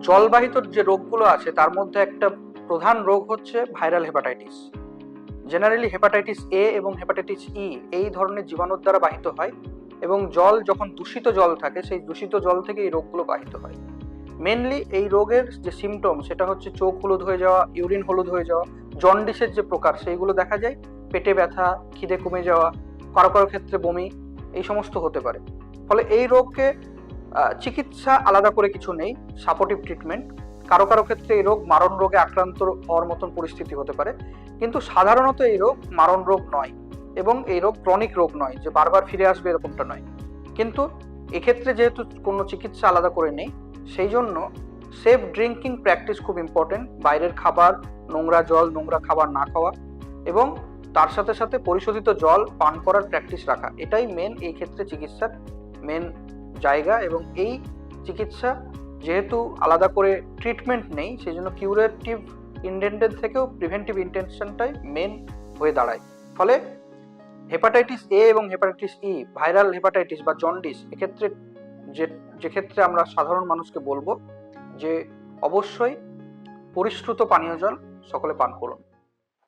জলবাহিত যে রোগগুলো আছে তার মধ্যে একটা প্রধান রোগ হচ্ছে viral hepatitis. Generally hepatitis A এবং হেপাটাইটিস ই এই ধরনের জীবাণুর দ্বারা বাহিত হয়, এবং জল যখন দূষিত জল থাকে সেই দূষিত জল থেকে এই রোগগুলো বাহিত হয়। মেনলি এই রোগের যে সিমটম সেটা হচ্ছে চোখ হলুদ হয়ে যাওয়া, ইউরিন হলুদ হয়ে যাওয়া, জন্ডিসের যে প্রকার সেইগুলো দেখা যায়, পেটে ব্যথা, খিদে কমে যাওয়া, কারো কারো ক্ষেত্রে বমি, এই সমস্ত হতে পারে। ফলে এই রোগকে চিকিৎসা আলাদা করে কিছু নেই, সাপোর্টিভ ট্রিটমেন্ট। কারো কারো ক্ষেত্রে এই রোগ মারণ রোগে আক্রান্ত হওয়ার মতন পরিস্থিতি হতে পারে, কিন্তু সাধারণত এই রোগ মারণ রোগ নয়, এবং এই রোগ ক্রনিক রোগ নয় যে বারবার ফিরে আসবে এরকমটা নয়। কিন্তু এক্ষেত্রে যেহেতু কোনো চিকিৎসা আলাদা করে নেই, সেই জন্য সেফ ড্রিঙ্কিং প্র্যাকটিস খুব ইম্পর্টেন্ট। বাইরের খাবার, নোংরা জল, নোংরা খাবার না খাওয়া, এবং তার সাথে সাথে পরিশোধিত জল পান করার প্র্যাকটিস রাখা, এটাই মেন এই ক্ষেত্রে চিকিৎসার মেন জায়গা। এবং এই চিকিৎসা যেহেতু আলাদা করে ট্রিটমেন্ট নেই, সেই জন্য কিউরেটিভ ইন্টেন্টের থেকেও প্রিভেন্টিভ ইন্টেনশনটাই মেন হয়ে দাঁড়ায়। ফলে হেপাটাইটিস এ এবং হেপাটাইটিস ই, ভাইরাল হেপাটাইটিস বা জন্ডিস, এক্ষেত্রে যে ক্ষেত্রে আমরা সাধারণ মানুষকে বলবো যে অবশ্যই পরিশ্রুত পানীয় জল সকলে পান করুন।